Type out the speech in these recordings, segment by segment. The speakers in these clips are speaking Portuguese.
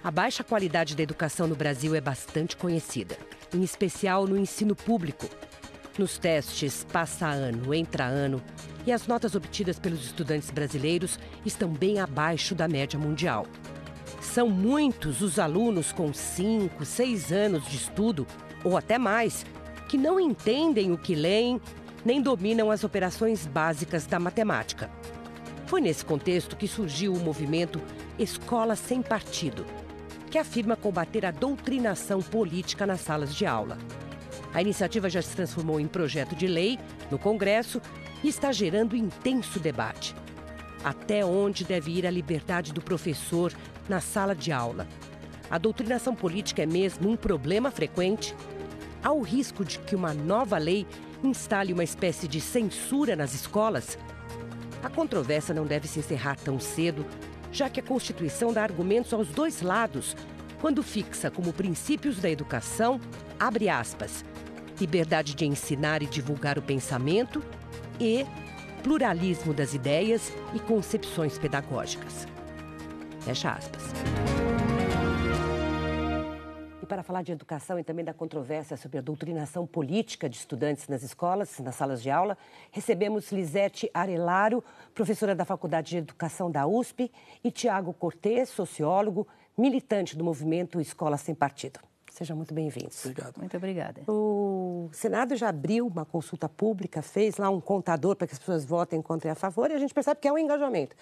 A baixa qualidade da educação no Brasil é bastante conhecida, em especial no ensino público. Nos testes passa ano, entra ano, e as notas obtidas pelos estudantes brasileiros estão bem abaixo da média mundial. São muitos os alunos com 5, 6 anos de estudo, ou até mais, que não entendem o que leem, nem dominam as operações básicas da matemática. Foi nesse contexto que surgiu o movimento Escola Sem Partido, que afirma combater a doutrinação política nas salas de aula. A iniciativa já se transformou em projeto de lei no Congresso e está gerando intenso debate. Até onde deve ir a liberdade do professor na sala de aula? A doutrinação política é mesmo um problema frequente? Há o risco de que uma nova lei instale uma espécie de censura nas escolas? A controvérsia não deve se encerrar tão cedo, já que a Constituição dá argumentos aos dois lados, quando fixa como princípios da educação, abre aspas, liberdade de ensinar e divulgar o pensamento e pluralismo das ideias e concepções pedagógicas. Fecha aspas. E para falar de educação e também da controvérsia sobre a doutrinação política de estudantes nas escolas, nas salas de aula, recebemos Lisete Arelaro, professora da Faculdade de Educação da USP, e Tiago Cortez, sociólogo, militante do movimento Escola Sem Partido. Sejam muito bem-vindos. Obrigado. Muito obrigada. O Senado já abriu uma consulta pública, fez lá um contador para que as pessoas votem contra e a favor, e a gente percebe que é um engajamento.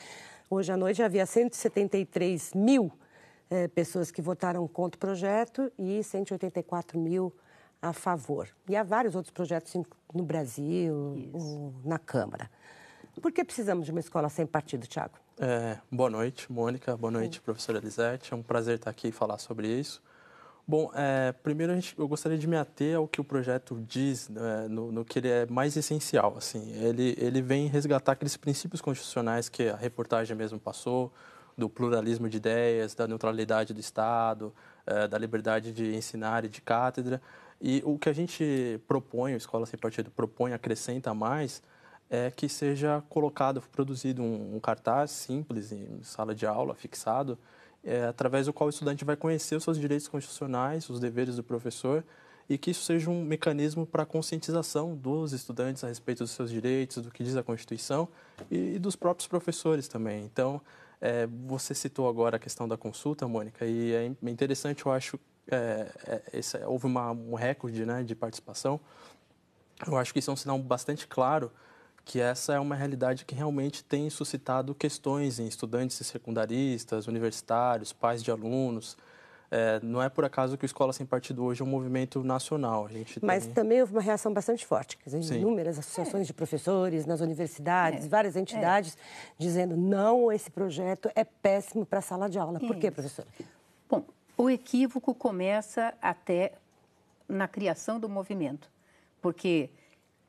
Hoje à noite havia 173 mil pessoas que votaram contra o projeto e 184 mil a favor. E há vários outros projetos no Brasil, na Câmara. Por que precisamos de uma escola sem partido, Tiago? Boa noite, Mônica. Boa noite, professora Lisete. É um prazer estar aqui e falar sobre isso. Bom, primeiro eu gostaria de me ater ao que o projeto diz, no que ele é mais essencial. Assim, ele vem resgatar aqueles princípios constitucionais que a reportagem mesmo passou, do pluralismo de ideias, da neutralidade do Estado, da liberdade de ensinar e de cátedra. E o que a gente propõe, a Escola Sem Partido propõe, acrescenta mais, é que seja produzido um cartaz simples em sala de aula, fixado, através do qual o estudante vai conhecer os seus direitos constitucionais, os deveres do professor, e que isso seja um mecanismo para a conscientização dos estudantes a respeito dos seus direitos, do que diz a Constituição e dos próprios professores também. Então, você citou agora a questão da consulta, Mônica, e é interessante, eu acho, houve um recorde, né, de participação. Eu acho que isso é um sinal bastante claro que essa é uma realidade que realmente tem suscitado questões em estudantes secundaristas, universitários, pais de alunos. Não é por acaso que o Escola Sem Partido hoje é um movimento nacional. Mas também houve uma reação bastante forte. Quer dizer, inúmeras associações de professores nas universidades, várias entidades, dizendo não, esse projeto é péssimo para a sala de aula. Por quê, professora? Bom, o equívoco começa até na criação do movimento, porque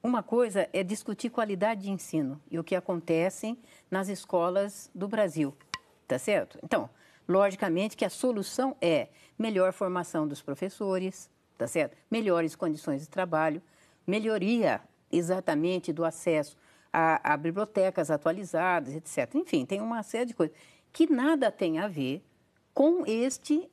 uma coisa é discutir qualidade de ensino e o que acontece nas escolas do Brasil, tá certo? Então, logicamente que a solução é melhor formação dos professores, tá certo? Melhores condições de trabalho, melhoria exatamente do acesso a bibliotecas atualizadas, etc. Enfim, tem uma série de coisas que nada tem a ver com este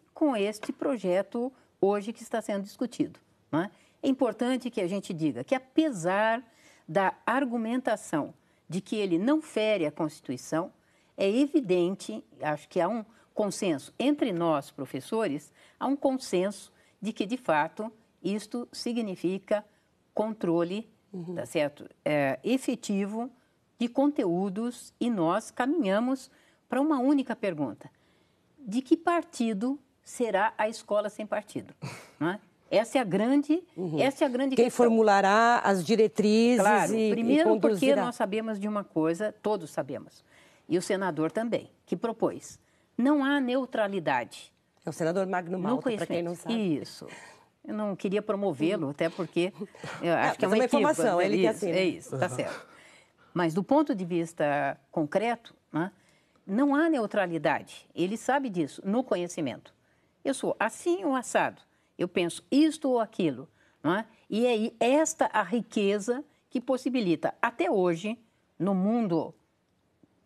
projeto hoje que está sendo discutido, não é? É importante que a gente diga que, apesar da argumentação de que ele não fere a Constituição, é evidente, acho que há um consenso entre nós, professores, há um consenso de que, de fato, isto significa controle, tá certo? Efetivo de conteúdos, e nós caminhamos para uma única pergunta: de que partido será a Escola Sem Partido? Não é? Essa é a grande Quem questão. Formulará as diretrizes? Claro, primeiro porque conduzirá. nós sabemos de uma coisa, todos sabemos, e o senador também, que propôs: não há neutralidade. É o senador Magno Malta, para quem não sabe. Isso. Eu não queria promovê-lo, até porque eu acho que é uma informação, ele que assina. É isso, tá certo. Mas do ponto de vista concreto, né, não há neutralidade. Ele sabe disso, no conhecimento. Eu sou assim ou assado. Eu penso isto ou aquilo, não é? E é esta a riqueza que possibilita, até hoje, no mundo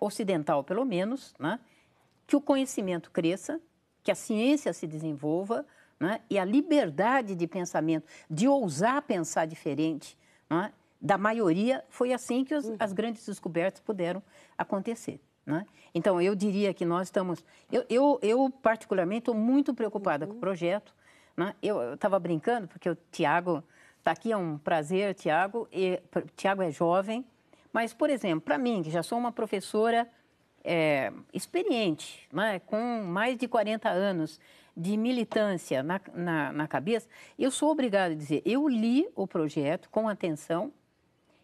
ocidental pelo menos, né, que o conhecimento cresça, que a ciência se desenvolva, né? E a liberdade de pensamento, de ousar pensar diferente, né? Da maioria, foi assim que as grandes descobertas puderam acontecer. Né? Então, eu diria que nós estamos... Eu particularmente, estou muito preocupada com o projeto. Né? Eu estava brincando, porque o Tiago está aqui, é um prazer, Tiago. Tiago é jovem, mas, por exemplo, para mim, que já sou uma professora experiente, né? Com mais de 40 anos de militância na cabeça, eu sou obrigada a dizer, eu li o projeto com atenção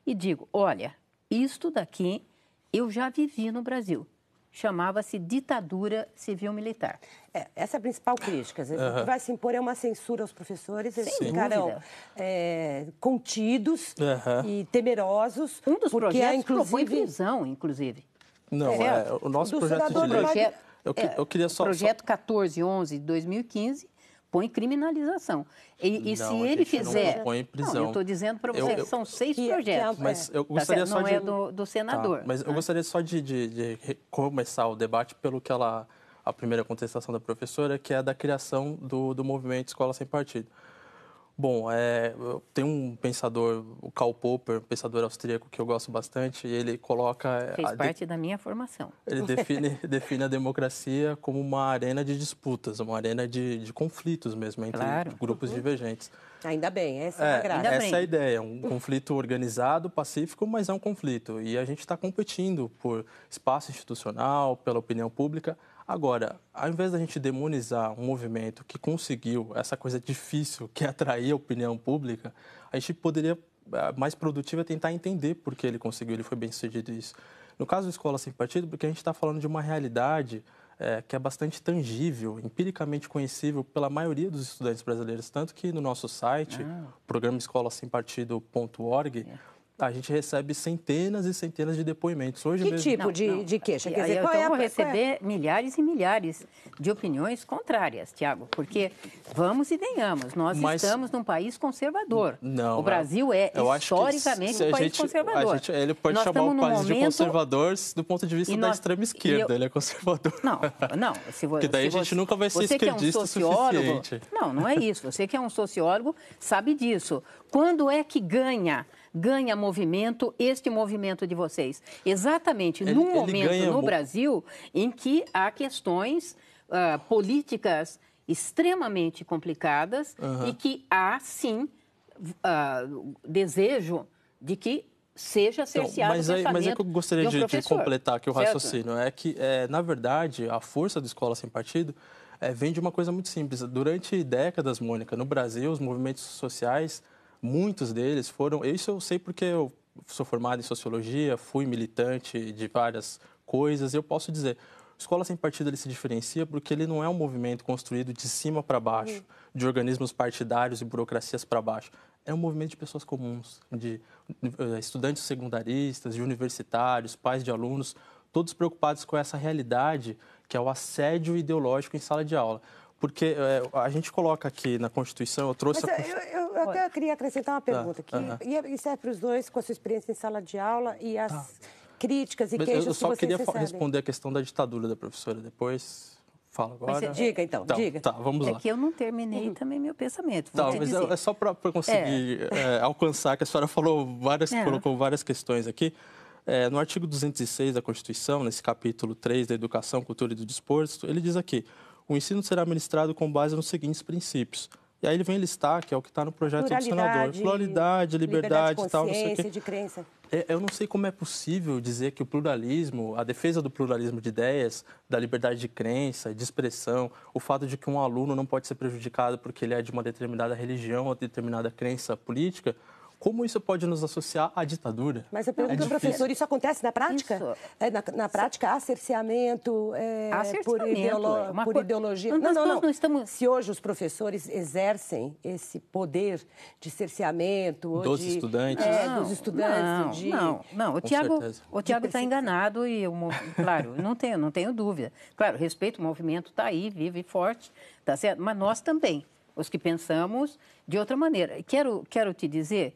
e digo, olha, isto daqui eu já vivi no Brasil. Chamava-se ditadura civil-militar. Essa é a principal crítica. O que vai se impor é uma censura aos professores. Eles ficarão contidos e temerosos. Um dos projetos propõe prisão, inclusive. Não, o nosso projeto de lei... Eu queria só... O projeto 1411 de 2015 põe criminalização. E se ele fizer... Não põe prisão. Não, eu estou dizendo para você que são 6 projetos. Mas eu gostaria só não de... é do senador. Tá, mas eu gostaria só de começar o debate pelo que a primeira contestação da professora, que é a da criação do movimento Escola Sem Partido. Bom, tem um pensador, o Karl Popper, um pensador austríaco que eu gosto bastante, e ele coloca... Fez parte da minha formação. Ele define a democracia como uma arena de disputas, uma arena de conflitos mesmo, entre grupos divergentes. Ainda bem, essa é a graça. Essa é a ideia, um conflito organizado, pacífico, mas é um conflito. E a gente está competindo por espaço institucional, pela opinião pública. Agora, ao invés da gente demonizar um movimento que conseguiu essa coisa difícil, que é atrair a opinião pública, a gente poderia, mais produtivo, é tentar entender por que ele conseguiu, ele foi bem sucedido isso. No caso do Escola Sem Partido, porque a gente está falando de uma realidade que é bastante tangível, empiricamente conhecível pela maioria dos estudantes brasileiros, tanto que no nosso site, programa escolasempartido.org, a gente recebe centenas e centenas de depoimentos. Hoje que mesmo... tipo de queixa? Quer dizer, eu vou receber milhares e milhares de opiniões contrárias, Tiago, porque vamos e venhamos, nós estamos num país conservador. Não, o Brasil é historicamente um país conservador. Ele pode chamar o país de conservador do ponto de vista da extrema esquerda, ele é conservador. Não. Porque daí a gente nunca vai ser esquerdista o suficiente. Não é isso. Você que é um sociólogo sabe disso. Quando é que ganha movimento, este movimento de vocês? Exatamente no momento no Brasil em que há questões políticas extremamente complicadas e que há, sim, desejo de que seja cerceado o pensamento. Mas é que eu gostaria de completar aqui o raciocínio. É que, na verdade, a força da Escola Sem Partido vem de uma coisa muito simples. Durante décadas, Mônica, no Brasil, os movimentos sociais... Muitos deles foram... Isso eu sei porque eu sou formado em sociologia, fui militante de várias coisas. E eu posso dizer, o Escola Sem Partido ele se diferencia porque ele não é um movimento construído de cima para baixo, de organismos partidários e burocracias para baixo. É um movimento de pessoas comuns, de estudantes secundaristas, de universitários, pais de alunos, todos preocupados com essa realidade que é o assédio ideológico em sala de aula. Porque a gente coloca aqui na Constituição, eu trouxe... Eu até queria acrescentar uma pergunta aqui, e serve para os dois, com a sua experiência em sala de aula e as críticas e queixas que vocês recebem. Eu só queria responder a questão da ditadura da professora, depois falo agora. Diga, então, diga. Tá, vamos lá. É que eu não terminei também meu pensamento. Mas é só para conseguir alcançar, que a senhora colocou várias questões aqui. No artigo 206 da Constituição, nesse capítulo 3 da Educação, Cultura e do Desporto, ele diz aqui, o ensino será ministrado com base nos seguintes princípios. E aí ele vem listar, que é o que está no projeto do senador. Pluralidade, liberdade e tal, não sei o quê. De crença. Eu não sei como é possível dizer que o pluralismo, a defesa do pluralismo de ideias, da liberdade de crença, de expressão, o fato de que um aluno não pode ser prejudicado porque ele é de uma determinada religião ou determinada crença política, como isso pode nos associar à ditadura? Mas eu pergunto, professor, isso acontece na prática? Na prática, há cerceamento, por ideologia? Não. Se hoje os professores exercem esse poder de cerceamento... Dos estudantes? Dos estudantes. Não. O Tiago está enganado e, claro, não tenho dúvida. Claro, respeito, o movimento está aí, vivo e forte, tá certo? Mas nós também, os que pensamos de outra maneira. Quero te dizer...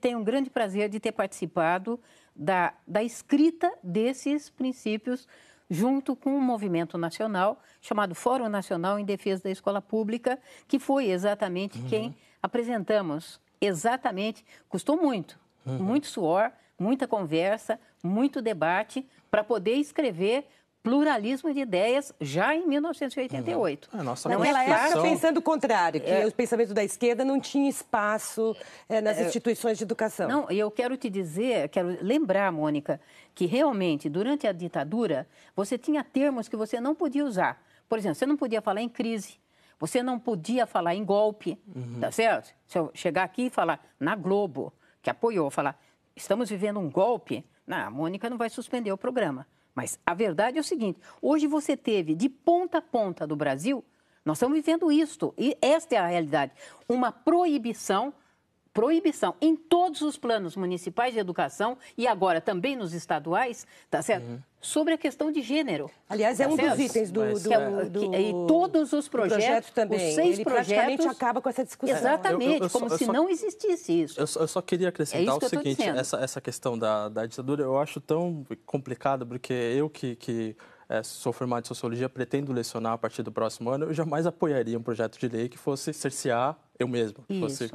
Tenho um grande prazer de ter participado da escrita desses princípios junto com um movimento nacional chamado Fórum Nacional em Defesa da Escola Pública, que foi exatamente quem apresentamos. Exatamente, custou muito, muito suor, muita conversa, muito debate para poder escrever pluralismo de ideias já em 1988. Naquela época, pensando o contrário, que o pensamento da esquerda não tinha espaço nas instituições de educação. Não, e eu quero te dizer, quero lembrar, Mônica, que realmente, durante a ditadura, você tinha termos que você não podia usar. Por exemplo, você não podia falar em crise, você não podia falar em golpe, tá certo? Se eu chegar aqui e falar na Globo, que apoiou, falar, estamos vivendo um golpe, não, a Mônica não vai suspender o programa. Mas a verdade é o seguinte, hoje você teve de ponta a ponta do Brasil, nós estamos vivendo isto, e esta é a realidade, uma proibição em todos os planos municipais de educação e agora também nos estaduais, tá certo? Sobre a questão de gênero. Aliás, é um dos itens do e todos os projetos também. Os 6 Ele projetos praticamente acaba com essa discussão. Exatamente, como se não existisse isso. Eu só queria acrescentar o seguinte, essa questão da ditadura eu acho tão complicada, porque eu que sou formado em Sociologia, pretendo lecionar a partir do próximo ano, eu jamais apoiaria um projeto de lei que fosse cercear eu mesmo, que fosse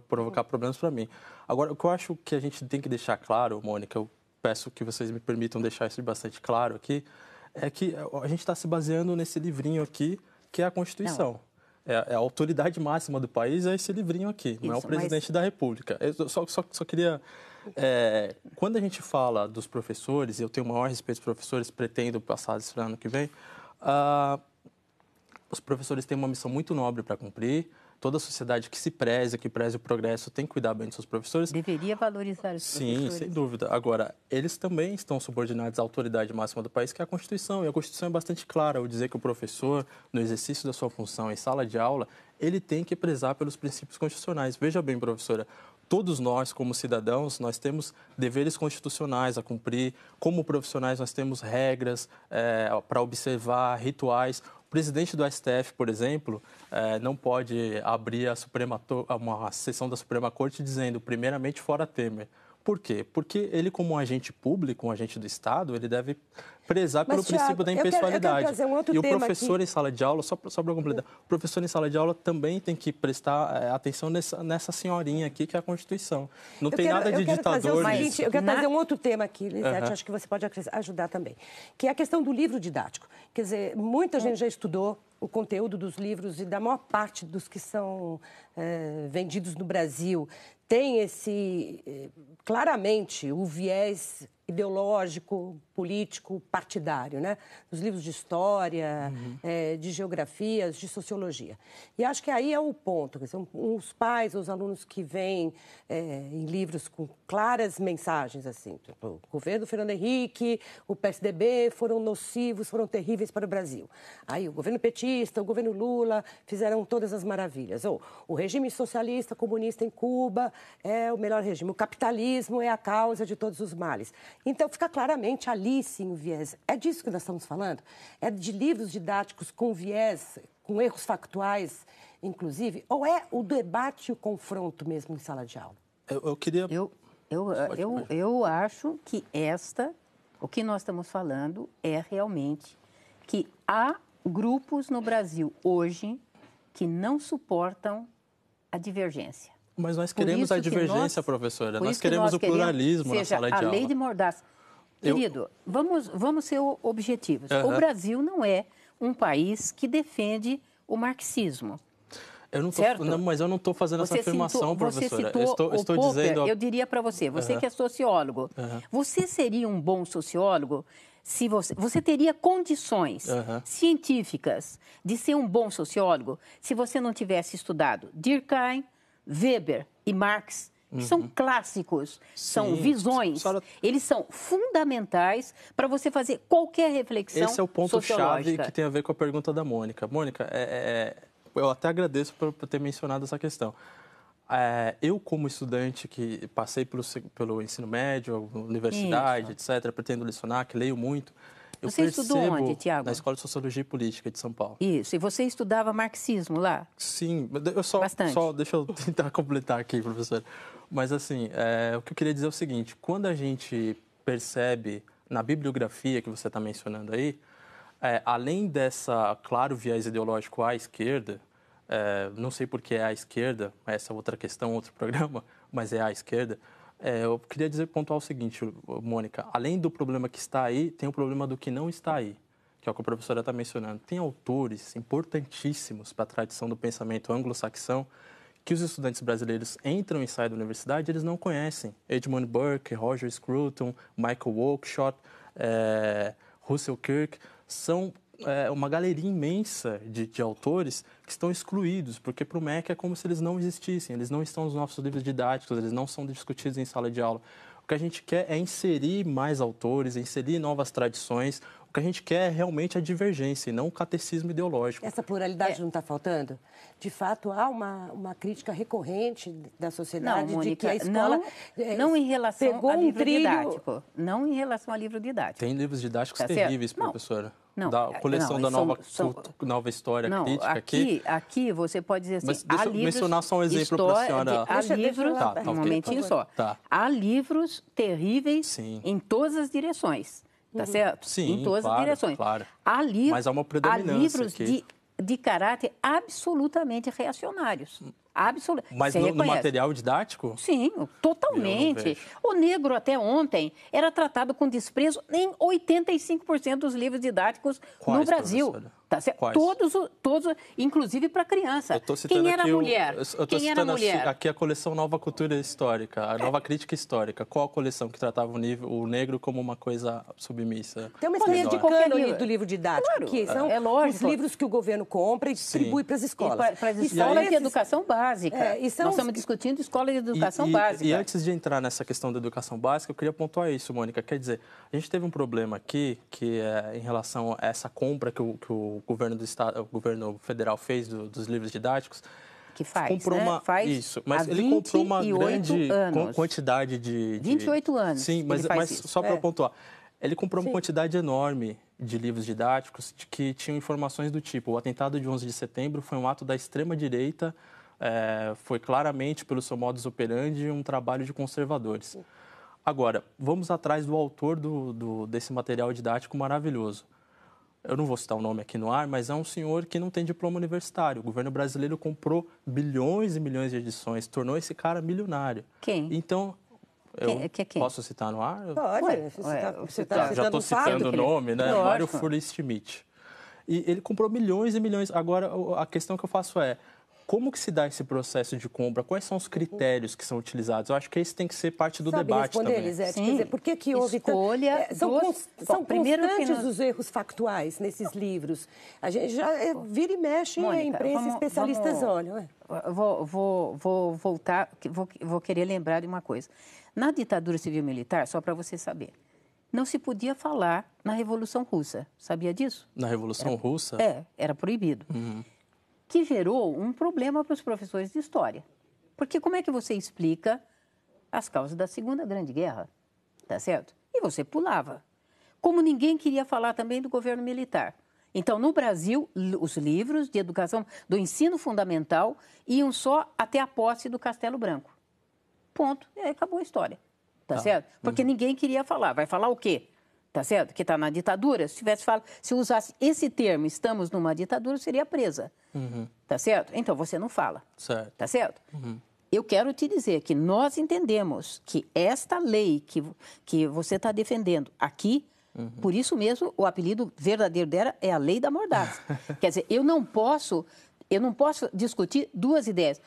provocar problemas para mim. Agora, o que eu acho que a gente tem que deixar claro, Mônica, eu peço que vocês me permitam deixar isso bastante claro aqui, é que a gente está se baseando nesse livrinho aqui, que é a Constituição. É a autoridade máxima do país, é esse livrinho aqui, não é o presidente da República. Eu só queria... quando a gente fala dos professores, e eu tenho o maior respeito pelos professores, pretendo passar esse ano que vem, os professores têm uma missão muito nobre para cumprir. Toda a sociedade que preze o progresso, tem que cuidar bem dos seus professores. Deveria valorizar os professores. Sim, sem dúvida. Agora, eles também estão subordinados à autoridade máxima do país, que é a Constituição. E a Constituição é bastante clara ao dizer que o professor, no exercício da sua função em sala de aula, ele tem que prezar pelos princípios constitucionais. Veja bem, professora, todos nós, como cidadãos, nós temos deveres constitucionais a cumprir. Como profissionais, nós temos regras para observar, rituais. O presidente do STF, por exemplo, não pode abrir uma sessão da Suprema Corte dizendo, primeiramente, fora Temer. Por quê? Porque ele, como um agente público, um agente do Estado, ele deve prezar pelo princípio da impessoalidade. E o professor em sala de aula, só para completar, o professor em sala de aula também tem que prestar atenção nessa senhorinha aqui, que é a Constituição. Não tem nada de ditador nisso. Eu quero trazer um outro tema aqui, Lisete, acho que você pode ajudar também, que é a questão do livro didático. Quer dizer, muita gente já estudou o conteúdo dos livros e da maior parte dos que são vendidos no Brasil tem claramente o viés ideológico, político, partidário, né? Os livros de história, de geografias, de sociologia. E acho que aí é o ponto. São os pais, os alunos que veem em livros com claras mensagens, assim. O governo Fernando Henrique, o PSDB foram nocivos, foram terríveis para o Brasil. Aí o governo petista, o governo Lula fizeram todas as maravilhas. Ou o regime socialista, comunista em Cuba é o melhor regime. O capitalismo é a causa de todos os males. Então, fica claramente ali, sim, o viés. É disso que nós estamos falando? É de livros didáticos com viés, com erros factuais, inclusive? Ou é o debate e o confronto mesmo em sala de aula? Eu queria... Eu acho que o que nós estamos falando é realmente que há grupos no Brasil hoje que não suportam a divergência. Mas nós queremos a divergência, professora. Nós queremos o pluralismo na sala de aula. A lei de Mordaça. Querido, vamos ser objetivos. O Brasil não é um país que defende o marxismo. Mas eu não estou fazendo essa afirmação, professora. Estou dizendo... Eu diria para você, que é sociólogo, você seria um bom sociólogo se você teria condições científicas de ser um bom sociólogo se você não tivesse estudado Durkheim, Weber e Marx, que são clássicos, são visões, eles são fundamentais para você fazer qualquer reflexão sociológica. Esse é o ponto-chave que tem a ver com a pergunta da Mônica. Mônica, eu até agradeço por ter mencionado essa questão. Eu, como estudante que passei pelo ensino médio, universidade, etc., pretendo lecionar, que leio muito, Você estudou onde, Tiago? Na Escola de Sociologia e Política de São Paulo. Isso. E você estudava marxismo lá? Sim. Bastante. Deixa eu tentar completar aqui, professor. Mas, assim, o que eu queria dizer é o seguinte. Quando a gente percebe na bibliografia que você está mencionando aí, além dessa, claro, viés ideológico à esquerda, não sei por que é à esquerda, essa é outra questão, outro programa, mas é à esquerda, eu queria pontuar o seguinte, Mônica, além do problema que está aí, tem o problema do que não está aí, que é o que a professora está mencionando. Tem autores importantíssimos para a tradição do pensamento anglo-saxão que os estudantes brasileiros entram e saem da universidade, eles não conhecem. Edmund Burke, Roger Scruton, Michael Oakeshott, Russell Kirk, são uma galeria imensa de autores que estão excluídos, porque para o MEC é como se eles não existissem, eles não estão nos nossos livros didáticos, eles não são discutidos em sala de aula. O que a gente quer é inserir mais autores, inserir novas tradições. O que a gente quer é realmente a divergência e não o catecismo ideológico. Essa pluralidade não está faltando? De fato, há uma crítica recorrente da sociedade Mônica, de que a escola não em relação a livro didático. Não em relação a livro didático. Tem livros didáticos terríveis, professora. Não, da coleção da nova história crítica aqui. Aqui você pode dizer assim, mas deixa eu mencionar só um exemplo para a senhora. Há livros, um momentinho só. Há livros terríveis em todas as direções. Tá certo? Sim, em todas as direções. Claro. Há mas há uma predominância há livros aqui. de caráter absolutamente reacionários. Mas no material didático? Sim, totalmente. O negro, até ontem, era tratado com desprezo em 85% dos livros didáticos no Brasil. Tá certo? Todos, inclusive para criança. Quem era a mulher? Eu estou citando aqui a coleção Nova Cultura Histórica, a Nova Crítica Histórica. Qual a coleção que tratava o negro como uma coisa submissa? Tem uma espécie de cânone do livro didático, claro, que são os livros que o governo compra e distribui para as escolas. Para as escolas de educação básica. Nós estamos discutindo escola de educação básica. E antes de entrar nessa questão da educação básica, eu queria pontuar isso, Mônica. Quer dizer, a gente teve um problema aqui, que é em relação a essa compra que o governo do Estado, o governo federal fez dos livros didáticos. Que faz, comprou isso, mas ele comprou uma grande quantidade de... 28 anos. Sim, mas só para pontuar. Ele comprou uma quantidade enorme de livros didáticos que tinham informações do tipo: o atentado de 11 de setembro foi um ato da extrema-direita, foi claramente, pelo seu modus operandi, um trabalho de conservadores. Agora, vamos atrás do autor desse material didático maravilhoso. Eu não vou citar o nome aqui no ar, mas é um senhor que não tem diploma universitário. O governo brasileiro comprou bilhões e milhões de edições, tornou esse cara milionário. Quem? Então, posso citar no ar? Pode. Você está já estou citando o nome, né? Lógico. Mário Furey-Schmidt. E ele comprou milhões e milhões. Agora, a questão que eu faço é: como que se dá esse processo de compra? Quais são os critérios que são utilizados? Eu acho que esse tem que ser parte do debate também. Elisete, quer dizer, por que houve... Escolha são constantes os erros factuais nesses livros. A gente já vira e mexe, Mônica, a imprensa, especialistas olham. Vou voltar, vou querer lembrar de uma coisa. Na ditadura civil-militar, só para você saber, não se podia falar na Revolução Russa. Sabia disso? Na Revolução Russa? Era proibido. Uhum. Que gerou um problema para os professores de história. Porque como é que você explica as causas da Segunda Grande Guerra? Tá certo? E você pulava. Como ninguém queria falar também do governo militar. Então, no Brasil, os livros de educação do ensino fundamental iam só até a posse do Castelo Branco. Ponto. E aí acabou a história. Tá certo? Porque ninguém queria falar. Vai falar o quê? Tá certo? Que está na ditadura. Se usasse esse termo, estamos numa ditadura, seria presa. Tá certo? Então, você não fala. Certo. Tá certo? Eu quero te dizer que nós entendemos que esta lei que você está defendendo aqui, por isso mesmo, o apelido verdadeiro dela é a lei da mordaça. Quer dizer, eu não posso discutir duas ideias.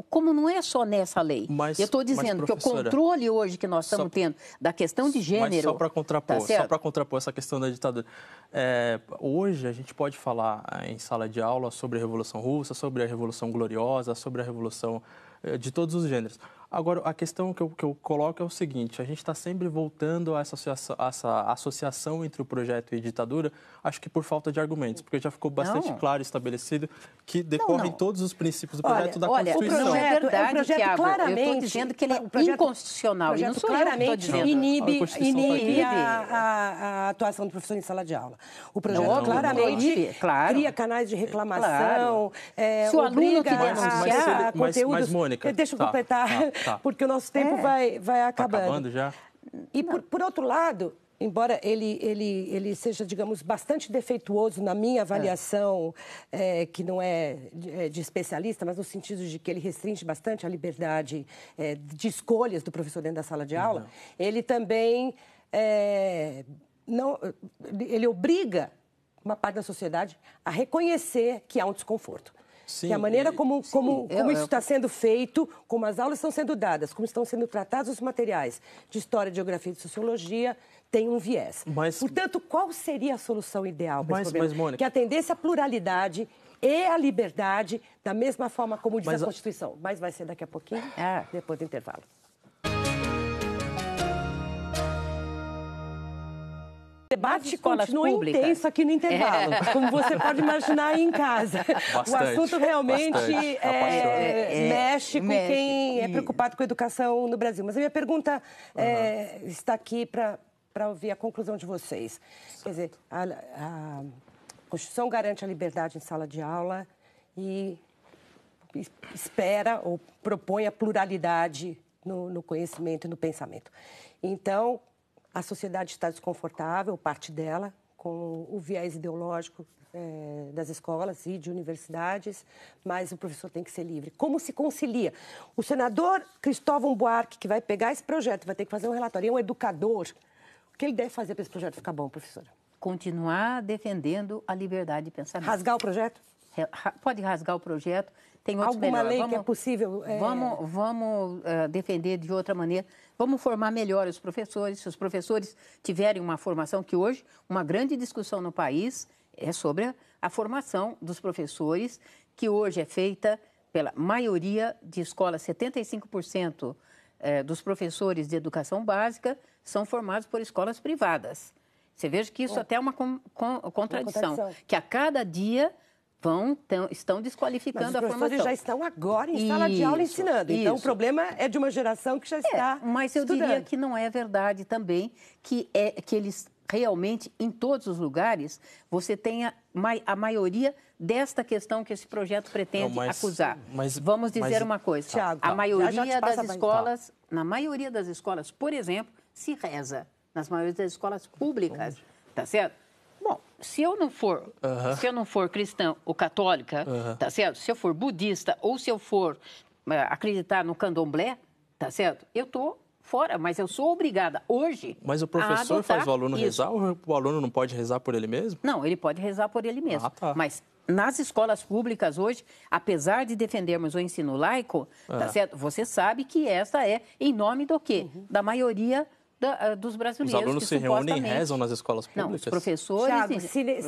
Como não é só nessa lei. Eu estou dizendo que o controle hoje que nós estamos tendo da questão de gênero... Mas só para contrapor essa questão da ditadura. Hoje a gente pode falar em sala de aula sobre a Revolução Russa, sobre a Revolução Gloriosa, sobre a Revolução de todos os gêneros. Agora, a questão que eu coloco é o seguinte: a gente está sempre voltando a essa associação entre o projeto e a ditadura, acho que por falta de argumentos, porque já ficou bastante claro e estabelecido que decorrem todos os princípios do projeto da Constituição. Não é verdade, Thiago. Claramente, eu estou dizendo que ele é inconstitucional. E não sou eu que estou dizendo. Inibe a atuação do professor em sala de aula. O projeto claramente cria canais de reclamação, se o aluno que denunciar... Mas, Mônica... Deixa eu completar, porque o nosso tempo vai acabando. Tá acabando já? E, por outro lado, embora ele seja, digamos, bastante defeituoso na minha avaliação, que não é de especialista, mas no sentido de que ele restringe bastante a liberdade de escolhas do professor dentro da sala de aula, ele também ele obriga uma parte da sociedade a reconhecer que há um desconforto. Sim, que a maneira como isso está sendo feito, como as aulas estão sendo dadas, como estão sendo tratados os materiais de história, de geografia e de sociologia, tem um viés. Portanto, qual seria a solução ideal para esse problema? Mônica, que atendesse à pluralidade e à liberdade, da mesma forma como diz a Constituição. Mas vai ser daqui a pouquinho, depois do intervalo. O debate continua intenso aqui no intervalo, como você pode imaginar aí em casa. Bastante, o assunto realmente mexe com quem é preocupado com a educação no Brasil. Mas a minha pergunta está aqui para ouvir a conclusão de vocês. Quer dizer, a Constituição garante a liberdade em sala de aula e espera ou propõe a pluralidade no conhecimento e no pensamento. Então, a sociedade está desconfortável, parte dela, com o viés ideológico das escolas e de universidades, mas o professor tem que ser livre. Como se concilia? O senador Cristóvão Buarque, que vai pegar esse projeto, vai ter que fazer um relatório, é um educador. O que ele deve fazer para esse projeto ficar bom, professora? Continuar defendendo a liberdade de pensamento. Rasgar o projeto? Pode rasgar o projeto. Tem outros melhores. Alguma lei que é possível? Vamos defender de outra maneira. Vamos formar melhor os professores. Se os professores tiverem uma formação, que hoje uma grande discussão no país é sobre a formação dos professores, que hoje é feita pela maioria de escolas, 75% dos professores de educação básica são formados por escolas privadas. Você veja que isso até é uma contradição, que a cada dia estão desqualificando a formação. Mas os professores já estão agora em sala de aula ensinando. Então, o problema é de uma geração que já está mas eu diria que não é verdade também que eles realmente, em todos os lugares, você tenha a maioria desta questão que esse projeto pretende acusar. Vamos dizer uma coisa. Thiago, a maioria das escolas, na maioria das escolas, por exemplo, se reza. Nas maiores das escolas públicas, tá certo? Bom, se eu não for cristã ou católica, tá certo? Se eu for budista ou se eu for acreditar no candomblé, tá certo? Eu tô fora, mas eu sou obrigada hoje. Mas o professor faz o aluno rezar ou o aluno não pode rezar por ele mesmo? Não, ele pode rezar por ele mesmo. Mas nas escolas públicas hoje, apesar de defendermos o ensino laico, tá certo? Você sabe que essa é em nome do quê? Da maioria dos brasileiros. Os alunos se reúnem e rezam nas escolas públicas? Não, os professores... Thiago,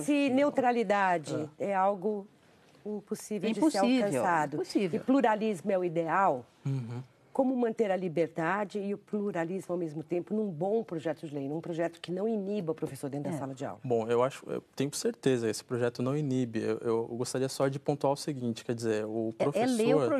se neutralidade é algo impossível de ser alcançado e pluralismo é o ideal, como manter a liberdade e o pluralismo ao mesmo tempo num bom projeto de lei, num projeto que não iniba o professor dentro da sala de aula? Bom, eu tenho certeza, esse projeto não inibe. Eu gostaria só de pontuar o seguinte, quer dizer, o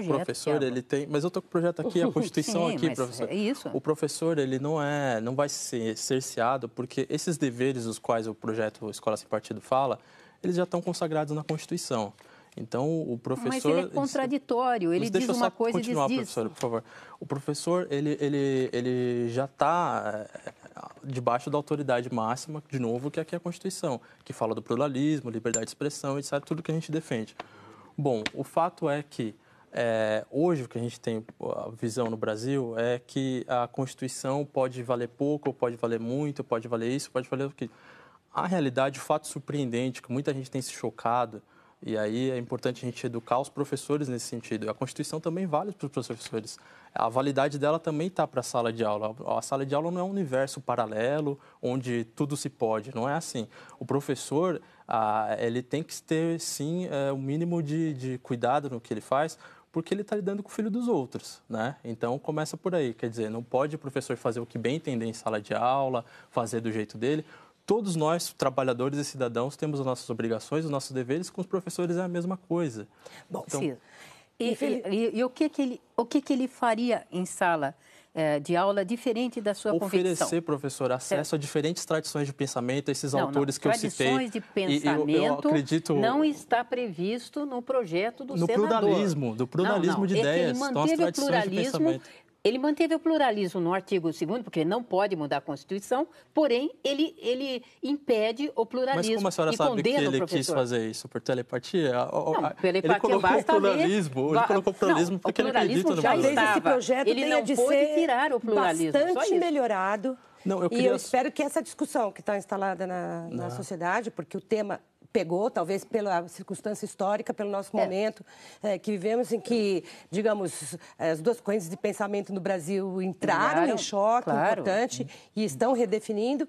professor, ele tem... Mas eu estou com o projeto aqui, a Constituição aqui, professor. É isso. O professor, ele não vai ser cerceado, porque esses deveres dos quais o projeto Escola Sem Partido fala, eles já estão consagrados na Constituição. Então, o professor... Mas ele é contraditório, ele diz uma coisa e diz isso. Professor, por favor. O professor, ele já está debaixo da autoridade máxima, de novo, que aqui é a Constituição, que fala do pluralismo, liberdade de expressão, etc., tudo que a gente defende. Bom, o fato é que hoje o que a gente tem a visão no Brasil é que a Constituição pode valer pouco, pode valer muito, pode valer isso, pode valer aquilo. A realidade, o fato surpreendente, que muita gente tem se chocado, e aí é importante a gente educar os professores nesse sentido. A Constituição também vale para os professores. A validade dela também está para a sala de aula. A sala de aula não é um universo paralelo onde tudo se pode, não é assim. O professor, ele tem que ter, sim, o mínimo de cuidado no que ele faz, porque ele está lidando com o filho dos outros, né? Então, começa por aí. Quer dizer, não pode o professor fazer o que bem entender em sala de aula, fazer do jeito dele. Todos nós, trabalhadores e cidadãos, temos as nossas obrigações, os nossos deveres, com os professores é a mesma coisa. Bom, então, e o que ele faria em sala de aula diferente da sua convicção? Oferecer, professor, acesso a diferentes tradições de pensamento, esses autores que eu citei. Tradições de pensamento não está previsto no projeto do senador. Do pluralismo de ideias. Ele manteve o pluralismo Ele manteve o pluralismo no artigo 2º, porque não pode mudar a Constituição, porém, ele impede o pluralismo. Mas como a senhora sabe que ele quis fazer isso? Por telepatia? Não, telepatia ele colocou basta pluralismo, ver... Ele colocou pluralismo porque ele acredita no pluralismo. Esse projeto ele não pôde tirar o pluralismo. Bastante melhorado. Não, eu espero que essa discussão que está instalada na sociedade, porque o tema pegou, talvez pela circunstância histórica, pelo nosso momento que vivemos, em que, digamos, as duas correntes de pensamento no Brasil entraram em choque importante e estão redefinindo.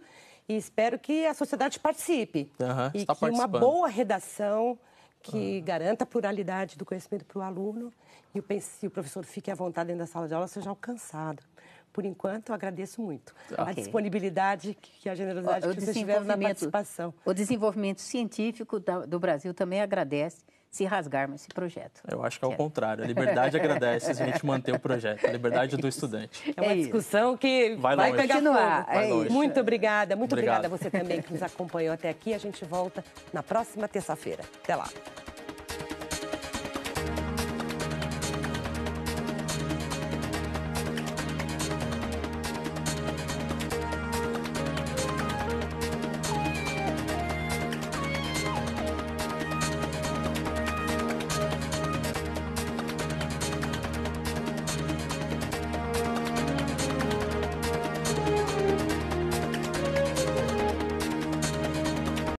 E espero que a sociedade participe. E que uma boa redação que garanta a pluralidade do conhecimento para o aluno e o professor fique à vontade dentro da sala de aula seja alcançado. Por enquanto, eu agradeço muito a disponibilidade e a generosidade que vocês tiveram na participação. O desenvolvimento científico do Brasil também agradece se rasgarmos esse projeto. Eu acho que é o contrário. A liberdade agradece se a gente manter o projeto. A liberdade do estudante. É uma discussão que vai pegar fogo. Muito obrigada. Muito obrigada a você também que nos acompanhou até aqui. A gente volta na próxima terça-feira. Até lá.